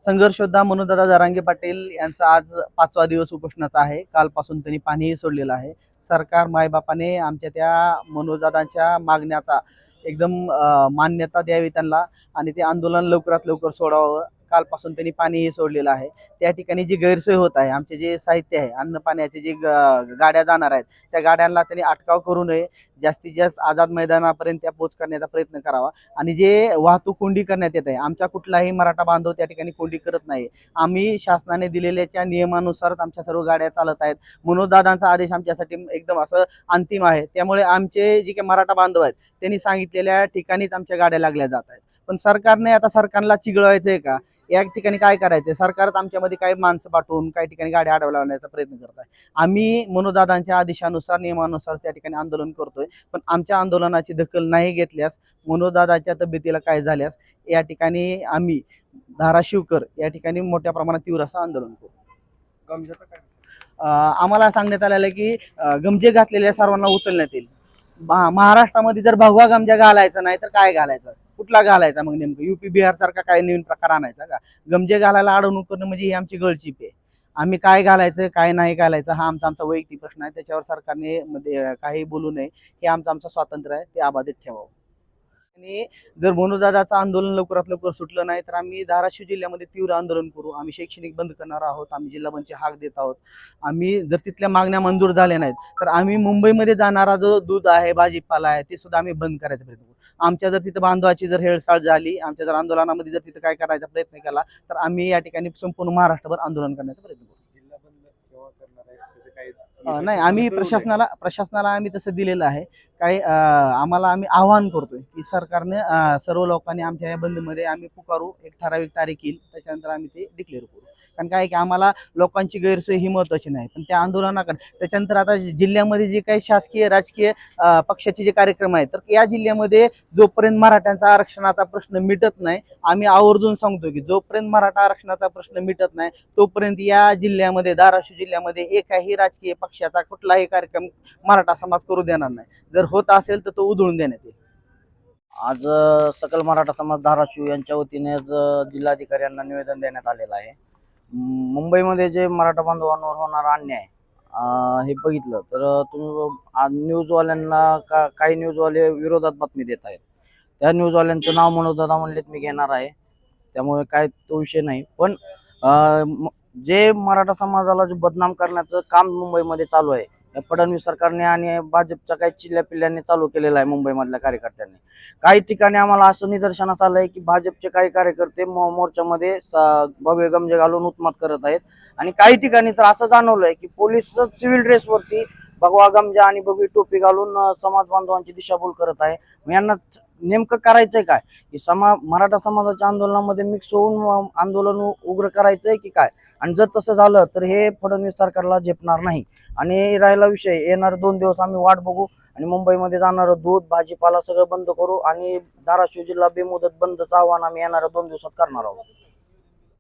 संघर्ष योद्धा मनोजदादा जरांगे पाटील यांचा आज 5वा दिवस उपोषणाचा आहे। कालपासून त्यांनी पाणीही सोडलेलं आहे। सरकार मायबापाने आमच्या त्या मनोजदादांच्या मागण्याचा एकदम मान्यता द्यावी त्यांना आणि ते आंदोलन लवकरात लवकर सोडावं। कालपासून त्यांनी पाणीही सोडलेलं आहे। त्या ठिकाणी जी गैरसोय होत आहे, आमचे जे साहित्य आहे, अन्न पाण्याचे जे गाड्या जाणार आहेत, त्या गाड्यांना त्यांनी अटकाव करू नये। जास्तीत जास्त आझाद मैदानापर्यंत त्या पोच करण्याचा प्रयत्न करावा आणि जे वाहतूक कोंडी करण्यात येत आहे, आमचा कुठलाही मराठा बांधव त्या ठिकाणी कोंडी करत नाही। आम्ही शासनाने दिलेल्या नियमानुसारच आमच्या सर्व गाड्या चालत आहेत। मनोजदादांचा आदेश आमच्यासाठी एकदम असं अंतिम आहे। त्यामुळे आमचे जे काही मराठा बांधव आहेत त्यांनी सांगितलेल्या ठिकाणीच आमच्या गाड्या लागल्या जात आहेत। पण सरकारने आता सरकारला चिघळवायचंय का? या ठिकाणी काय करायचंय? सरकारच आमच्यामध्ये काही माणसं पाठवून काही ठिकाणी गाड्या अडवण्याचा प्रयत्न करत आहे। आम्ही मनोजदादांच्या आदेशानुसार नियमानुसार त्या ठिकाणी आंदोलन करतोय, पण आमच्या आंदोलनाची दखल नाही घेतल्यास, मनोजदादाच्या तब्येतीला काय झाल्यास या ठिकाणी आम्ही धाराशिवकर या ठिकाणी मोठ्या प्रमाणात तीव्र असं आंदोलन करू। आम्हाला सांगण्यात आलेलं की गमजे घातलेल्या सर्वांना उचलण्यात येईल। महाराष्ट्रामध्ये जर भगवा गमजा घालायचा नाही तर काय घालायचं? कुठला घालायचा मग? नेमकं यूपी बिहार सारखा काय नवीन प्रकार आणायचा का? गमजे घालायला अडवणूक करणं म्हणजे ही आमची गळचीप आहे। आम्ही काय घालायचं काय नाही घालायचं हा आमचा वैयक्तिक प्रश्न आहे। त्याच्यावर सरकारने मध्ये काही बोलू नये, हे आमचं स्वातंत्र्य आहे, ते अबाधित ठेवावं। आणि जर मनोजदादाचं आंदोलन लवकरात लवकर सुटलं नाही तर आम्ही धाराशिव जिल्ह्यामध्ये तीव्र आंदोलन करू। आम्ही शैक्षणिक बंद करणार आहोत, आम्ही जिल्हा बंदची हाक देत आहोत। आम्ही जर तिथल्या मागण्या मंजूर झाल्या नाहीत तर आम्ही मुंबईमध्ये जाणारा जो दूध आहे, भाजीपाला आहे, ते सुद्धा आम्ही बंद करायचा प्रयत्न करू। आमच्या जर तिथं बांधवाची जर हेळसाळ झाली, आमच्या जर आंदोलनामध्ये जर तिथं काय करायचा प्रयत्न केला तर आम्ही या ठिकाणी संपूर्ण महाराष्ट्रभर आंदोलन करण्याचा प्रयत्न करू। जिल्हा बंद केव्हा करणार आहे त्याचे काही नाही, आम्ही प्रशासनाला आम्ही तसं दिलेलं आहे। काही आम्हाला आम्ही आवाहन करतोय की सरकारने सर्व लोकांनी आमच्या या बंदमध्ये आम्ही पुकारू, एक ठराविक तारीख येईल त्याच्यानंतर आम्ही ते डिक्लेअर करू। कारण काय की आम्हाला लोकांची गैरसोय ही महत्त्वाची नाही, पण त्या आंदोलनाकडे त्याच्यानंतर आता जिल्ह्यामध्ये जे काही शासकीय राजकीय पक्षाचे जे कार्यक्रम आहेत, तर या जिल्ह्यामध्ये जोपर्यंत मराठ्यांचा आरक्षणाचा प्रश्न मिटत नाही, आम्ही आवर्जून सांगतो की जोपर्यंत मराठा आरक्षणाचा प्रश्न मिटत नाही तोपर्यंत या जिल्ह्यामध्ये, धाराशिव जिल्ह्यामध्ये एकाही राजकीय पक्षाचा कुठलाही कार्यक्रम मराठा समाज करू देणार नाही। जर होत असेल तर तो उधळून देण्यात येईल। आज सकल मराठा समाज धाराशिव यांच्या वतीने आज जिल्हाधिकाऱ्यांना निवेदन देण्यात आलेलं आहे। मुंबईमध्ये जे मराठा बांधवांवर होणारा अन्याय हे बघितलं तर तुम्ही न्यूजवाल्यांना काही न्यूजवाले विरोधात बातमी देत आहेत। त्या न्यूजवाल्यांचं नाव मनोजदादा म्हणलेत मी घेणार आहे, त्यामुळे काय तो विषय नाही। पण जे मराठा समाजाला जे बदनाम करण्याचं काम मुंबईमध्ये चालू आहे, फडणवीस सरकारने आणि भाजपच्या काही चिल्ल्या पिल्ल्यांनी चालू केलेलं आहे मुंबईमधल्या कार्यकर्त्यांनी। काही ठिकाणी आम्हाला असं निदर्शनास आलंय की भाजपचे काही कार्यकर्ते मोर्चामध्ये भगवे गमजे घालून उत्मात करत आहेत आणि काही ठिकाणी तर असं जाणवलंय की पोलीस सिव्हिल ड्रेसवरती भगवा गमजा आणि भगवी टोपी घालून समाज बांधवांची दिशाभूल करत आहे। यांना नेमकं करायचंय काय? की मराठा समाजाच्या आंदोलनामध्ये मिक्स होऊन आंदोलन उग्र करायचंय की काय? आणि जर तसं झालं तर हे फडणवीस सरकारला झेपणार नाही। आणि राहिला विषय, येणारे 2 दिवस आम्ही वाट बघू आणि मुंबईमध्ये जाणारं दूध भाजीपाला सगळं बंद करू आणि धाराशिव जिल्हा बेमुदत बंदचं आव्हान आम्ही येणाऱ्या 2 दिवसात करणार आहोत।